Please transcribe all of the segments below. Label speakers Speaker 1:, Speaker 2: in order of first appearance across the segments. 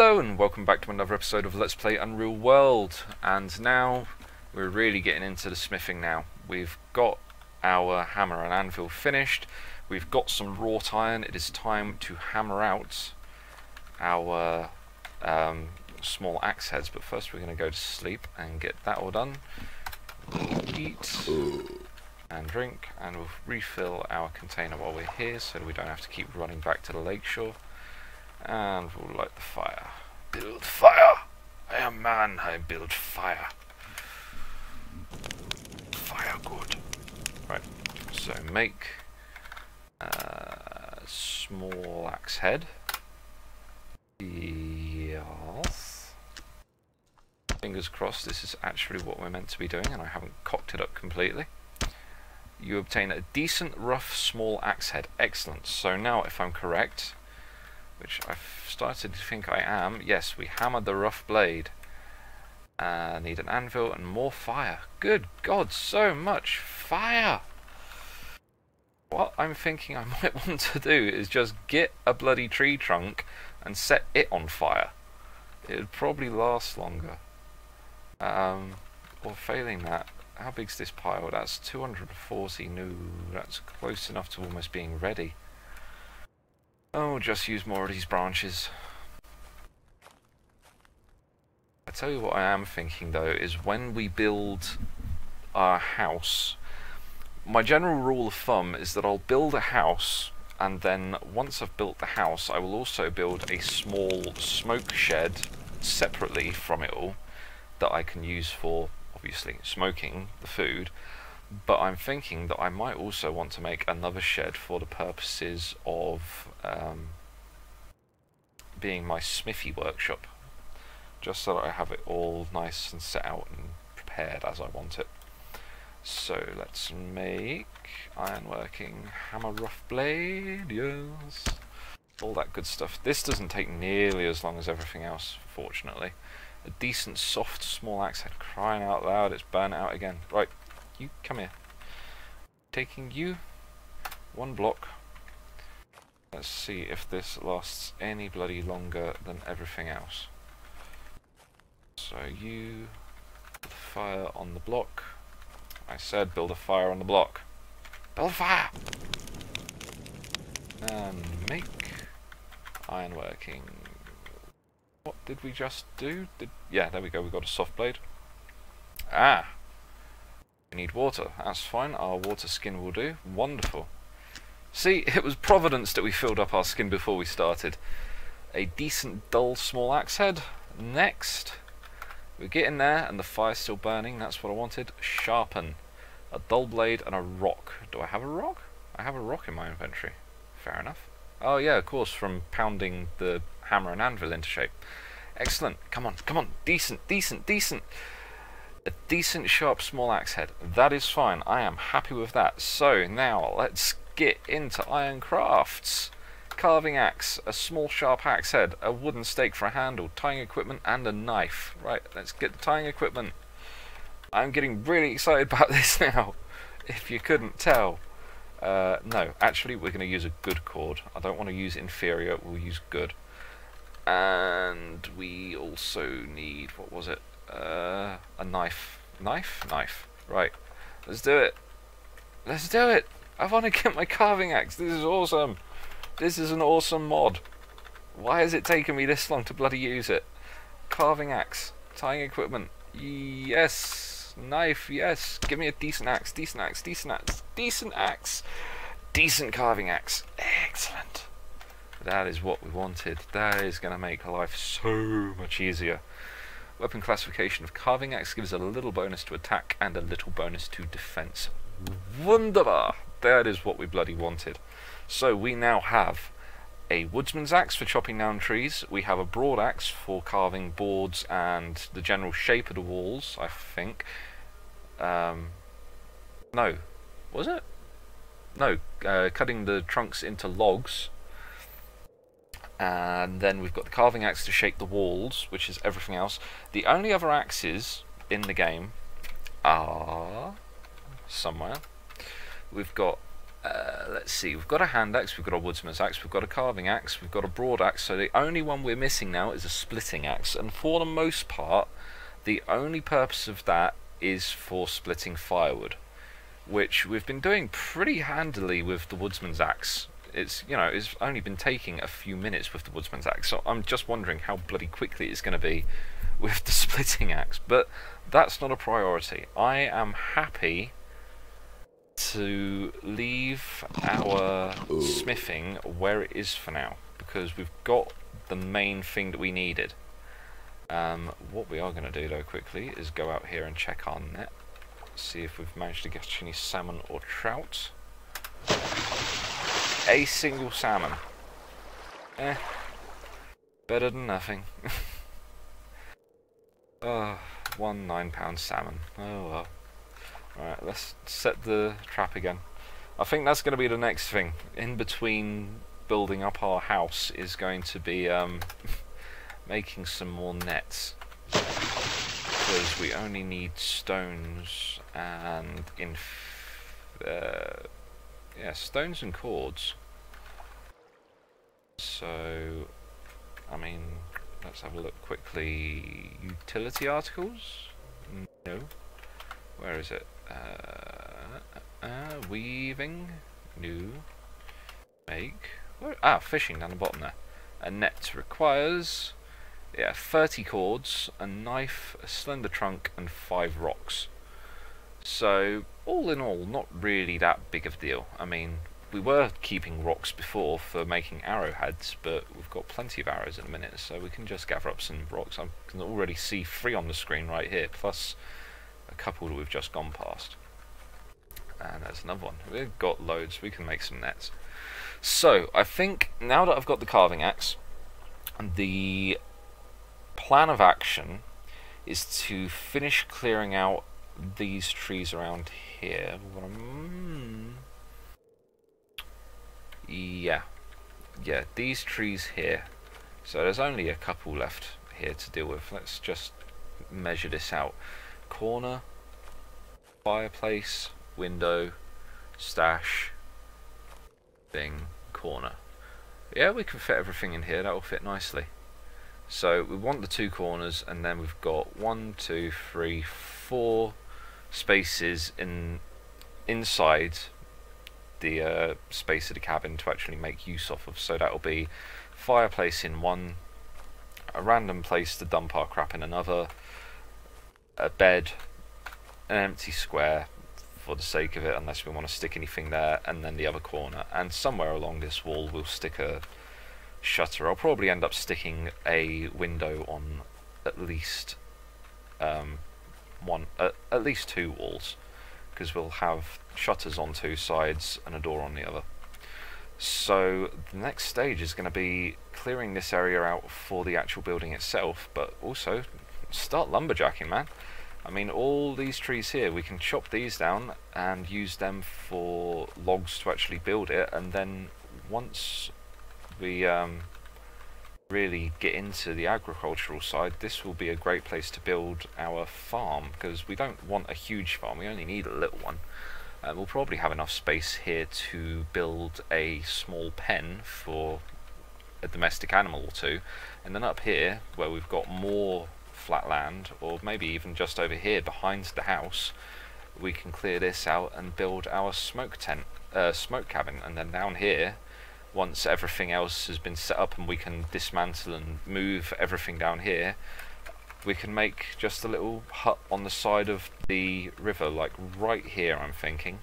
Speaker 1: Hello and welcome back to another episode of Let's Play Unreal World, and now we're really getting into the smithing now. We've got our hammer and anvil finished, we've got some wrought iron. It is time to hammer out our small axe heads, but first we're going to go to sleep and get that all done. We'll eat and drink, and we'll refill our container while we're here so that we don't have to keep running back to the lakeshore. And we'll light the fire. Build fire! I am man, I build fire. Fire good. Right, so make a small axe head. Yes. Fingers crossed this is actually what we're meant to be doing and I haven't cocked it up completely. You obtain a decent rough small axe head. Excellent. So now if I'm correct, which I've started to think I am, yes, we hammered the rough blade. Need an anvil and more fire. Good God, so much fire! What I'm thinking I might want to do is just get a bloody tree trunk and set it on fire. It would probably last longer. Or failing that, how big's this pile? That's 240. No, that's close enough to almost being ready. Oh, just use more of these branches. I tell you what I am thinking though, is when we build our house, my general rule of thumb is that I'll build a house, and then once I've built the house I will also build a small smoke shed separately from it all that I can use for, obviously, smoking the food. But I'm thinking that I might also want to make another shed for the purposes of being my smithy workshop, just so that I have it all nice and set out and prepared as I want it. So let's make ironworking, hammer, rough blade, yes, all that good stuff. This doesn't take nearly as long as everything else, fortunately. A decent soft small axe head, crying out loud, it's burnt out again. Right. You come here. Taking you one block. Let's see if this lasts any bloody longer than everything else. So you build a fire on the block. I said build a fire on the block. Build a fire! And make ironworking. What did we just do? Yeah, there we go, we got a soft blade. Ah! We need water. That's fine. Our water skin will do. Wonderful. See, it was providence that we filled up our skin before we started. A decent, dull, small axe head. Next, we get in there, and the fire's still burning. That's what I wanted. Sharpen. A dull blade and a rock. Do I have a rock? I have a rock in my inventory. Fair enough. Oh yeah, of course, from pounding the hammer and anvil into shape. Excellent. Come on, come on. Decent, decent, decent. A decent sharp small axe head. That is fine. I am happy with that. So now let's get into iron crafts. Carving axe, a small sharp axe head, a wooden stake for a handle, tying equipment, and a knife. Right, let's get the tying equipment. I'm getting really excited about this now, if you couldn't tell. No, actually we're going to use a good cord. I don't want to use inferior, we'll use good. And we also need, what was it? A knife. Knife? Knife. Right. Let's do it. Let's do it! I want to get my carving axe. This is awesome. This is an awesome mod. Why has it taken me this long to bloody use it? Carving axe. Tying equipment. Yes. Knife. Yes. Give me a decent axe. Decent axe. Decent axe. Decent axe. Decent carving axe. Excellent. That is what we wanted. That is going to make life so much easier. Weapon classification of carving axe gives a little bonus to attack and a little bonus to defense. Wunderbar! That is what we bloody wanted. So we now have a woodsman's axe for chopping down trees. We have a broad axe for carving boards and the general shape of the walls, I think. No. Was it? No. Cutting the trunks into logs. And then we've got the carving axe to shape the walls, which is everything else. The only other axes in the game are somewhere. We've got, let's let's see, we've got a hand axe, we've got a woodsman's axe, we've got a carving axe, we've got a broad axe, so the only one we're missing now is a splitting axe, and for the most part, the only purpose of that is for splitting firewood, which we've been doing pretty handily with the woodsman's axe. It's, you know, it's only been taking a few minutes with the woodsman's axe, so I'm just wondering how bloody quickly it's going to be with the splitting axe, but that's not a priority. I am happy to leave our smithing where it is for now, because we've got the main thing that we needed. What we are going to do though quickly is go out here and check our net, see if we've managed to catch any salmon or trout. A single salmon. Better than nothing. Oh, 1 9-pound salmon. Oh well. Alright, let's set the trap again. I think that's going to be the next thing. In between building up our house is going to be making some more nets. Because we only need stones and yeah, stones and cords. So, I mean, let's have a look quickly. Utility articles? No. Where is it? Weaving. No. Make. Where? Fishing down the bottom there. A net requires, yeah, 30 cords, a knife, a slender trunk, and 5 rocks. So, all in all, not really that big of a deal. I mean, we were keeping rocks before for making arrowheads, but we've got plenty of arrows in a minute, so we can just gather up some rocks. I can already see 3 on the screen right here, plus a couple that we've just gone past. And there's another one. We've got loads, we can make some nets. So, I think now that I've got the carving axe, the plan of action is to finish clearing out these trees around here. Yeah, these trees here. So there's only a couple left here to deal with. Let's just measure this out. Corner, fireplace, window, stash, thing, corner. Yeah, we can fit everything in here. That will fit nicely. So we want the 2 corners, and then we've got 1, 2, 3, 4 spaces inside the space of the cabin to actually make use of. So that'll be fireplace in one, a random place to dump our crap in another, a bed, an empty square for the sake of it, unless we want to stick anything there, and then the other corner. And somewhere along this wall we'll stick a shutter. I'll probably end up sticking a window on at least at least 2 walls, because we'll have shutters on 2 sides and a door on the other. So the next stage is going to be clearing this area out for the actual building itself, but also start lumberjacking, man. I mean, all these trees here, we can chop these down and use them for logs to actually build it, and then once we really get into the agricultural side, this will be a great place to build our farm, because we don't want a huge farm, we only need a little one. We'll probably have enough space here to build a small pen for a domestic animal or 2, and then up here, where we've got more flat land, or maybe even just over here behind the house, we can clear this out and build our smoke cabin. And then down here, once everything else has been set up and we can dismantle and move everything down here, we can make just a little hut on the side of the river, like right here. I'm thinking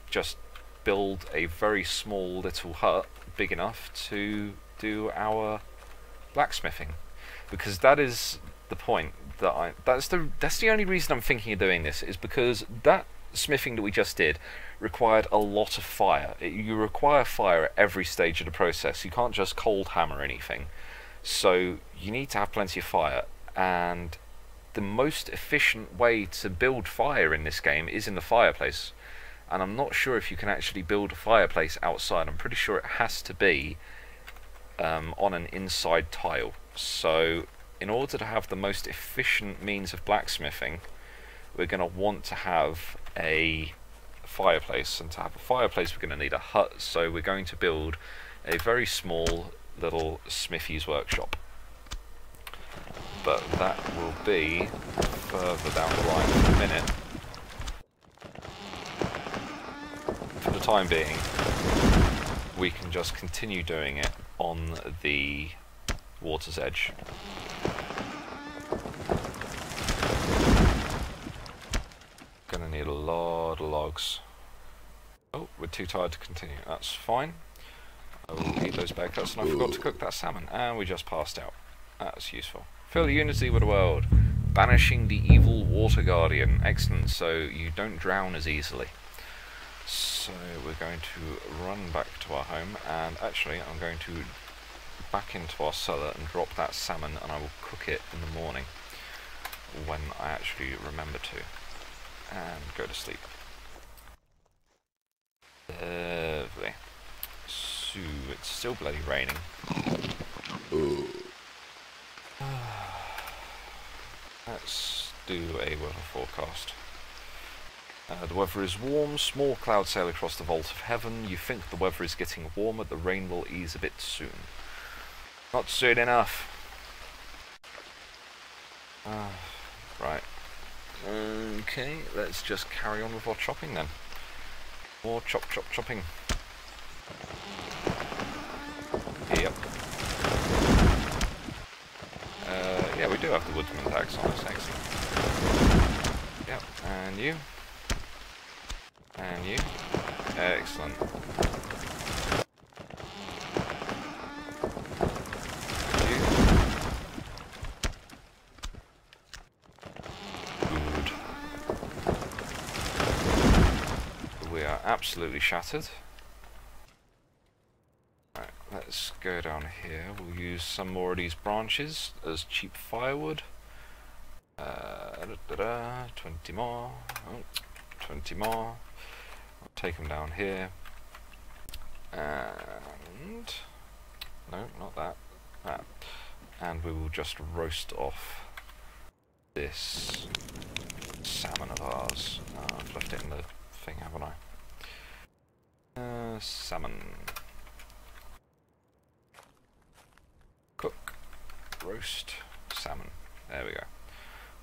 Speaker 1: just build a very small little hut, big enough to do our blacksmithing, because that is the point that that's the only reason I'm thinking of doing this, is because that smithing that we just did required a lot of fire. You require fire at every stage of the process. You can't just cold hammer anything, so you need to have plenty of fire, and the most efficient way to build fire in this game is in the fireplace. And I'm not sure if you can actually build a fireplace outside. I'm pretty sure it has to be on an inside tile. So in order to have the most efficient means of blacksmithing, we're going to want to have a fireplace, and to have a fireplace we're going to need a hut, so we're going to build a very small little smithy's workshop. But that will be further down the line in a minute. For the time being, we can just continue doing it on the water's edge. Gonna need a lot of logs. Oh, we're too tired to continue. That's fine. I will eat those bear cuts, and I forgot to cook that salmon, and we just passed out. That's useful. Fill unity with the world. Banishing the evil water guardian. Excellent, so you don't drown as easily. So we're going to run back to our home, and actually I'm going to back into our cellar and drop that salmon, and I will cook it in the morning when I actually remember to. And go to sleep. Lovely. So it's still bloody raining. Let's do a weather forecast. The weather is warm, small clouds sail across the vault of heaven. You think the weather is getting warmer, the rain will ease a bit soon. Not soon enough. Right. Okay, let's just carry on with our chopping then. More chopping. Yep. Yeah, we do have the woodsman tax on us, excellent. Yep, and you. And you. Excellent. And you. Good. We are absolutely shattered. Right, let's go down here. We'll use some more of these branches as cheap firewood. 20 more. Oh, 20 more. I'll take them down here. And no, not that. That. And we will just roast off this salmon of ours. I've left it in the thing, haven't I? Salmon. Cook. Roast. Salmon. There we go.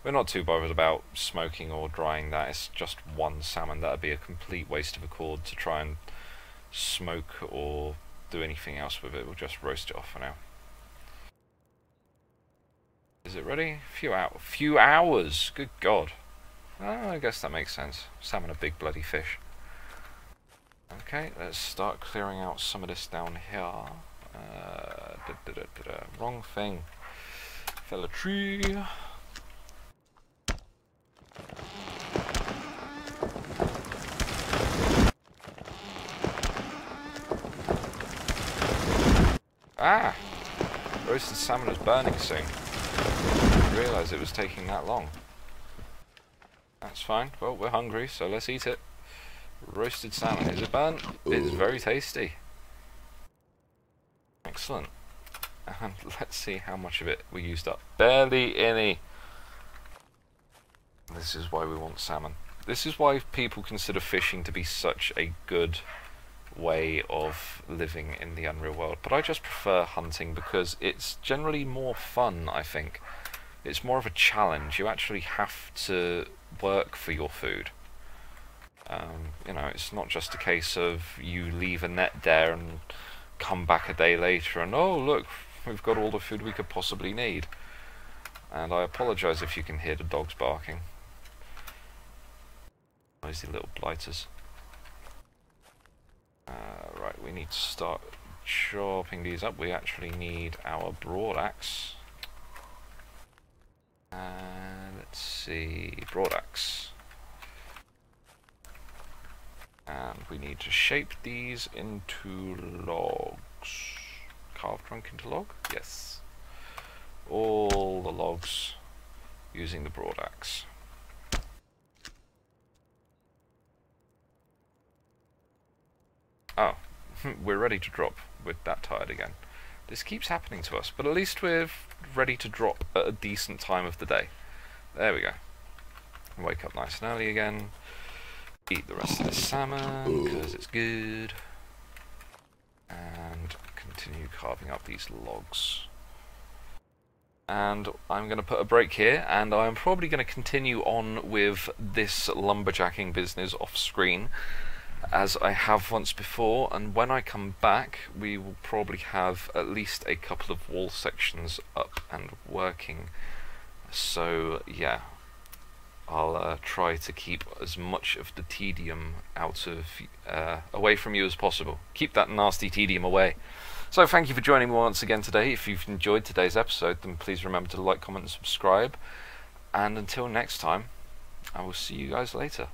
Speaker 1: We're not too bothered about smoking or drying that. It's just one salmon. That would be a complete waste of a cord to try and smoke or do anything else with it. We'll just roast it off for now. Is it ready? Few hours. Good God. I guess that makes sense. Salmon are big bloody fish. Okay, let's start clearing out some of this down here. Wrong thing. Fell a tree. Ah! Roasted salmon is burning soon. I didn't realise it was taking that long. That's fine. Well, we're hungry, so let's eat it. Roasted salmon. Is it burnt? It's very tasty. Excellent. And let's see how much of it we used up. Barely any. This is why we want salmon. This is why people consider fishing to be such a good way of living in the Unreal world. But I just prefer hunting because it's generally more fun, I think. It's more of a challenge. You actually have to work for your food. You know, it's not just a case of you leave a net there and come back a day later and, oh look, we've got all the food we could possibly need. And I apologise if you can hear the dogs barking. Noisy little blighters. Right, we need to start chopping these up. We actually need our broad axe. Let's see, broad axe. And we need to shape these into logs. Carve trunk into log? Yes. All the logs using the broad axe. Oh, we're ready to drop. We're that tired again. This keeps happening to us, but at least we're ready to drop at a decent time of the day. There we go. Wake up nice and early again. eat the rest of this salmon because it's good, and continue carving up these logs. And I'm going to put a break here, and I'm probably going to continue on with this lumberjacking business off screen, as I have once before, and when I come back we will probably have at least a couple of wall sections up and working. So yeah, I'll try to keep as much of the tedium out of away from you as possible. Keep that nasty tedium away. So thank you for joining me once again today. If you've enjoyed today's episode, then please remember to like, comment and subscribe. And until next time, I will see you guys later.